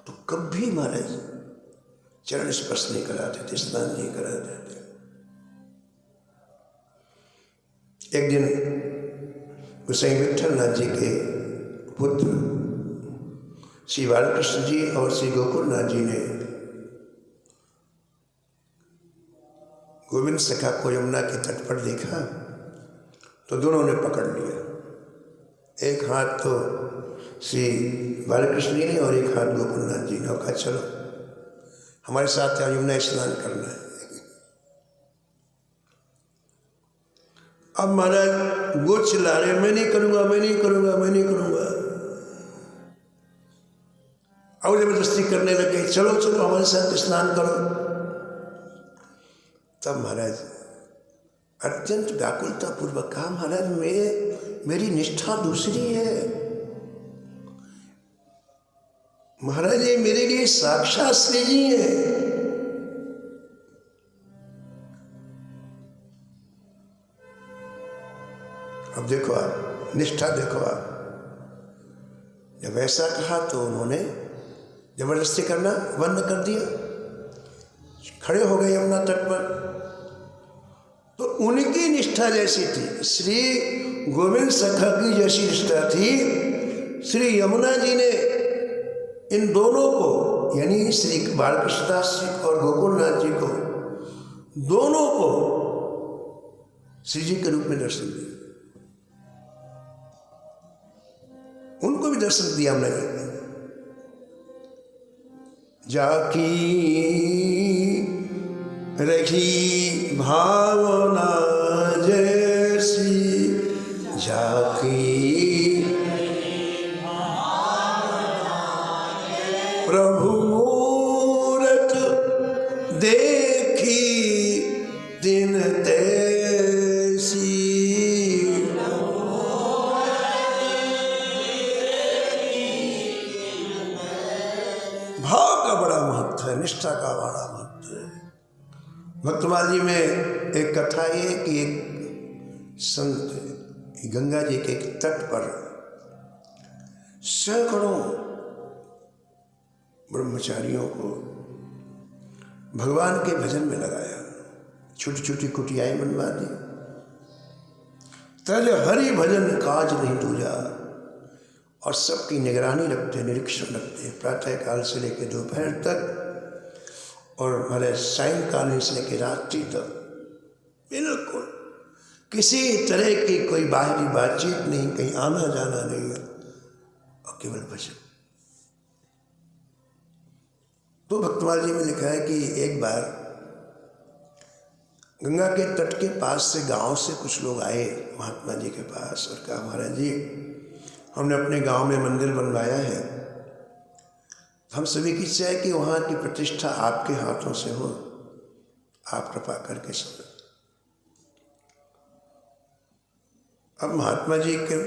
तो कभी महाराज चरण स्पर्श नहीं कराते थे, स्नान नहीं कराते थे। एक दिन गोसाई विट्ठल नाथ जी के पुत्र श्री बालकृष्ण जी और श्री गोकुलनाथ जी ने गोविंद सखा को यमुना के तट पर देखा तो दोनों ने पकड़ लिया। एक हाथ तो श्री बालकृष्ण जी ने और एक हाथ गोकुलनाथ जी ने, और कहा चलो हमारे साथ यमुना स्नान करना है। अब महाराज वो चिल्ला रहे, मैं नहीं करूंगा, मैं नहीं करूंगा, मैं नहीं करूंगा। और जबरदस्ती करने लगे, चलो चलो हमारे साथ स्नान करो। तब महाराज अत्यंत व्याकुलता पूर्वक कहा, महाराज मेरी निष्ठा दूसरी है महाराज, ये मेरे लिए साक्षात श्री जी है। अब देखो आप, निष्ठा देखो आप। जब ऐसा कहा तो उन्होंने जबरदस्ती करना बंद कर दिया, खड़े हो गए यमुना तट पर। तो उनकी निष्ठा जैसी थी, श्री गोविंद सखा की जैसी निष्ठा थी, श्री यमुना जी ने इन दोनों को, यानी श्री बालकृष्ण दास जी और गोकुलनाथ जी को, दोनों को श्री जी के रूप में दर्शन दिया। उनको भी दर्शन दिया हमने। जाकी रखी भावना जैसी, जाकी प्रभु मूरत देखी दिन तैसी। भाव का बड़ा महत्व है, निष्ठा का बड़ा महत्व है। भक्तमाली में एक कथा है कि एक संत गंगा जी के तट पर सैकड़ों ब्रह्मचारियों को भगवान के भजन में लगाया, छोटी छोटी कुटियाएं बनवा दी। तज हरि भजन काज नहीं दूजा, और सबकी निगरानी रखते, निरीक्षण रखते, प्रातः काल से लेकर दोपहर तक और हमारे सायंकाल से लेकर रात्रि तक बिल्कुल किसी तरह की कोई बाहरी बातचीत नहीं, कहीं आना जाना नहीं, और केवल भजन। तो भक्तमाल जी में लिखा है कि एक बार गंगा के तट के पास से गांव से कुछ लोग आए महात्मा जी के पास और कहा, महाराज जी हमने अपने गांव में मंदिर बनवाया है, हम सभी की इच्छा है कि वहाँ की प्रतिष्ठा आपके हाथों से हो, आप कृपा करके समझ। अब महात्मा जी के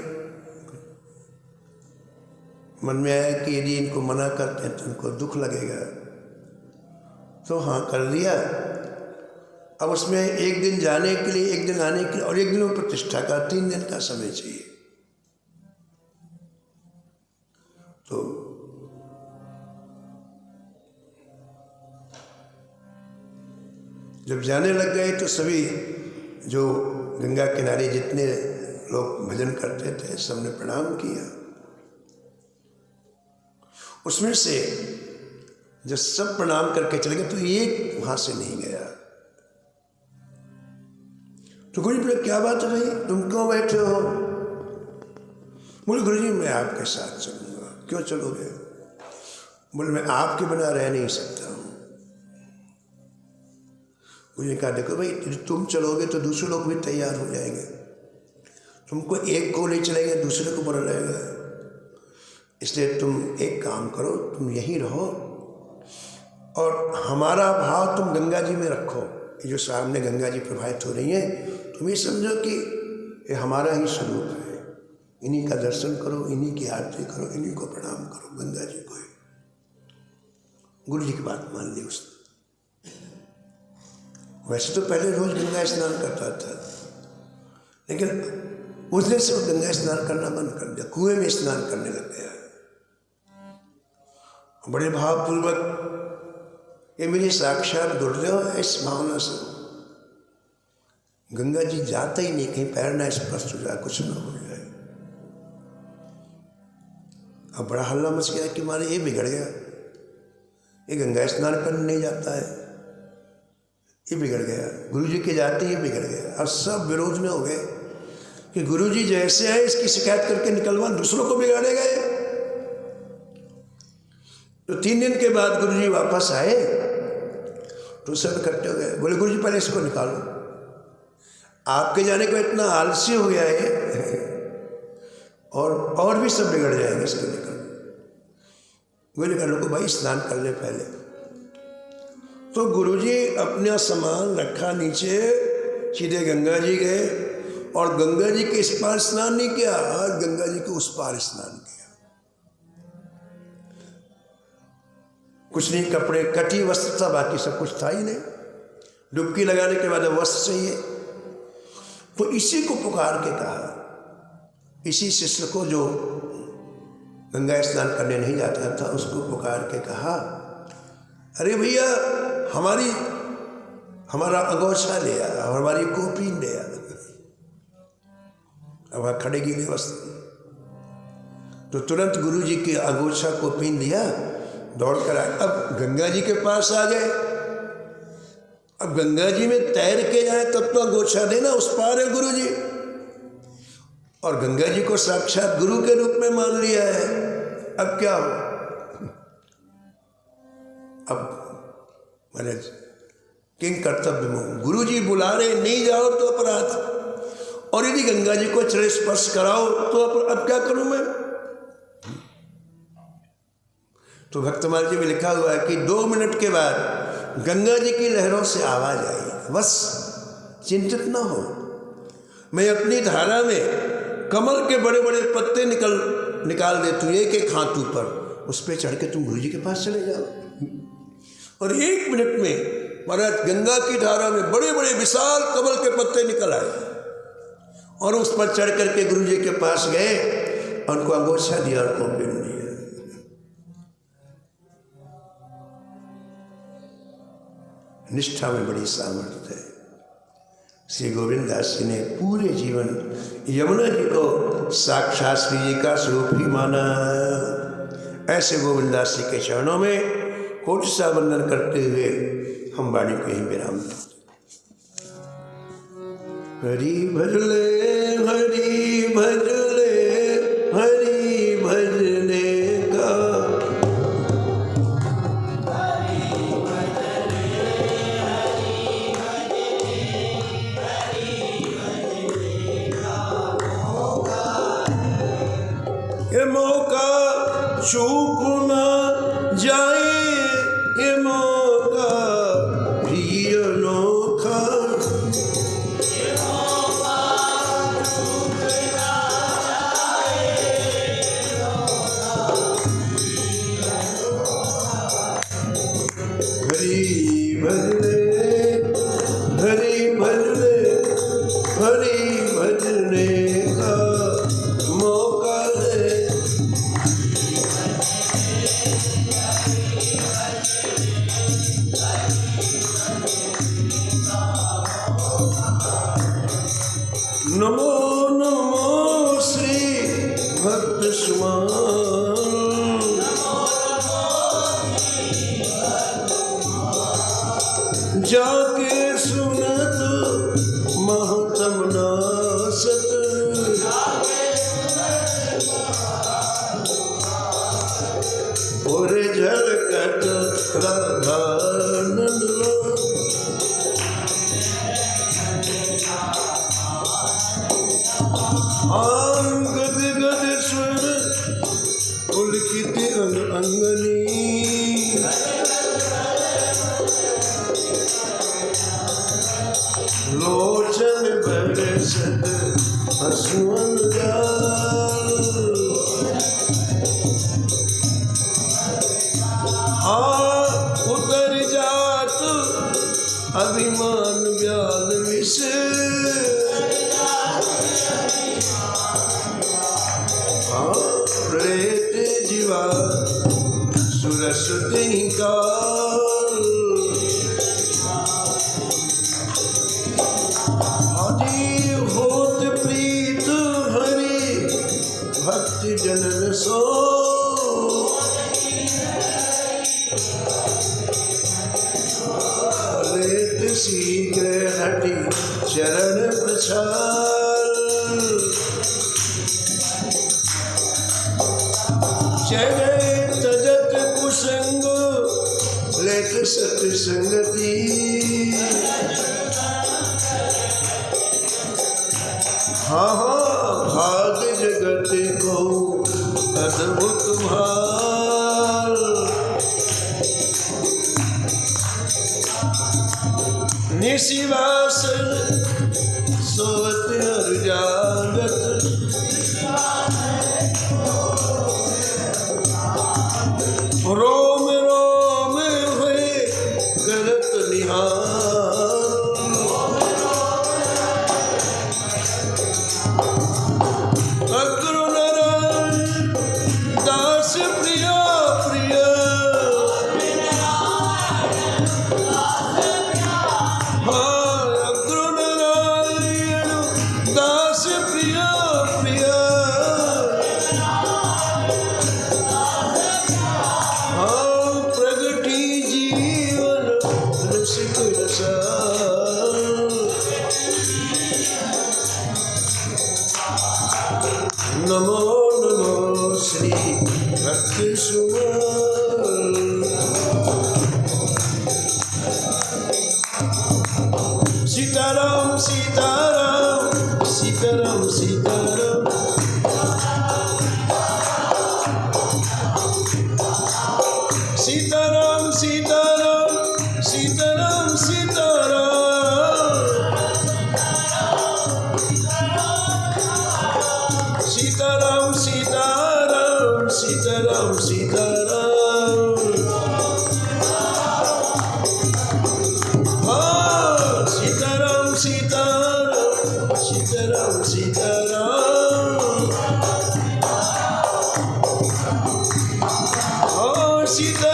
मन में आया कि यदि इनको मना करते हैं तो इनको दुख लगेगा, तो हाँ कर दिया। अब उसमें एक दिन जाने के लिए, एक दिन आने के लिए और एक दिन में प्रतिष्ठा का 3 दिन का समय चाहिए। तो जब जाने लग गए तो सभी जो गंगा किनारे जितने लोग भजन करते थे सबने प्रणाम किया। उसमें से जब सब प्रणाम करके चले गए तो एक वहां से नहीं गया। तो गुरु जी बोले, क्या बात है भाई, तुम क्यों बैठे हो? बोले, गुरु जी मैं आपके साथ चलूंगा। क्यों चलोगे? बोले, मैं आपके बिना रह नहीं सकता हूं। गुरु जी कहा, देखो भाई तुम चलोगे तो दूसरे लोग भी तैयार हो जाएंगे, तुमको एक को ले चलेंगे दूसरे को बुरा लगेगा, इसलिए तुम एक काम करो, तुम यहीं रहो और हमारा भाव तुम गंगा जी में रखो। ये जो सामने गंगा जी प्रवाहित हो रही है, तुम ये समझो कि ये हमारा ही स्वरूप है, इन्हीं का दर्शन करो, इन्हीं की आरती करो, इन्हीं को प्रणाम करो, गंगा जी को। गुरु जी की बात मान ली उसने। वैसे तो पहले रोज गंगा स्नान करता था, लेकिन उस दिन से वो गंगा स्नान करना बंद कर दिया, कुएं में स्नान करने लग गया। बड़े भावपूर्वक, ये मेरे साक्षात गुरुदेव है, इस भावना से गंगा जी जाता ही नहीं, कहीं पैर ना स्पर्श हो जाए, कुछ ना हो जाए। अब बड़ा हल्ला मच गया कि मारे ये बिगड़ गया, ये गंगा स्नान करने नहीं जाता है, ये बिगड़ गया, गुरुजी के जाते ही बिगड़ गया। अब सब विरोध में हो गए कि गुरुजी जैसे है इसकी शिकायत करके निकलवा, दूसरों को बिगाड़ेगा ये। तो 3 दिन के बाद गुरुजी वापस आए तो सब इकट्ठे हो गए। बोले, गुरुजी पहले इसको निकालो, आपके जाने को इतना आलसी हो गया है और भी सब बिगड़ जाएंगे, इसको निकालो। गुरुजी कहा, लोगों भाई स्नान कर ले पहले। तो गुरुजी अपना सामान रखा नीचे, सीधे गंगा जी गए और गंगा जी के इस पार स्नान नहीं किया, गंगा जी के उस पार स्नान किया। कुछ नहीं, कपड़े कटी वस्त्र था, बाकी सब कुछ था ही नहीं। डुबकी लगाने के बाद वस्त्र चाहिए, तो इसी को पुकार के कहा, इसी शिष्य को जो गंगा स्नान करने नहीं जाता था उसको पुकार के कहा, अरे भैया हमारा अंगोछा ले आ, हमारी कोपीन ले आ। अब खड़े गीले वस्त्र, तो तुरंत गुरु जी के अंगोछा कोपीन लिया, दौड़ कर आए। अब गंगा जी के पास आ गए, अब गंगा जी में तैर के जाए तब तो अंगोछा देना, उस पार है गुरु जी, और गंगा जी को साक्षात गुरु के रूप में मान लिया है। अब क्या हो? अब मैंने किंग कर्तव्य में, गुरु जी बुला रहे, नहीं जाओ तो अपराध, और यदि गंगा जी को चरण स्पर्श कराओ तो अब क्या करूं मैं? तो भक्तमाल जी में लिखा हुआ है कि 2 मिनट के बाद गंगा जी की लहरों से आवाज आई, बस चिंतित ना हो, मैं अपनी धारा में कमल के बड़े बड़े पत्ते निकाल देती हूँ, एक एक हाथ ऊपर, उस पर चढ़ के तुम गुरु जी के पास चले जाओ। और 1 मिनट में महाराज गंगा की धारा में बड़े बड़े विशाल कमल के पत्ते निकल आए और उस पर चढ़ करके गुरु जी के पास गए, उनको अंगोछा दिया और कॉम्प्लेन दिया। निष्ठा में बड़ी सामर्थ्य है। श्री गोविंद दास जी ने पूरे जीवन यमुना जी को साक्षात श्री जी का स्वरूप ही माना। ऐसे गोविंद दास जी के चरणों में कोटि सा वंदन करते हुए हम वाणी को ही विराम देते। हरि भजले हरि भजले हरि भजने का, ये मौका चूक न जाए, ये मौका भी अनोखा, हरि भजले हरि भजले हरि भजने का मौका है। नमो नमो श्री भक्त सुमान, जाके सुनत महतम नासत, और झलकत राधानंद, गद गद स्वर पुलकित अंगनी, लोचन बरसत हसुअन जाल, उतर जात अभिमान व्याल विष, प्रेत जीवा सुरस काल, आदि होत प्रीत हरि भक्ति जनन सो, लेत शीघ्र हटि चरण प्रचार, चले तजत कुसंग लेत सत्संगति, हाँ हाँ भाग जगत को अद्भुत भाल, निशिवासन सोवत हर जागत, रोम रोम हुए करत निहार, अग्र नारायण दास प्रिया प्रिय, हाँ अग्र नारायण दास प्रिया प्रिय, नमो नमो श्री भक्ति सुमान, सीताराम सीताराम सीताराम सीताराम, सीताराम सीताराम सीताराम सीताराम, हाँ सीताराम सीताराम सीताराम सीताराम, हाँ सीता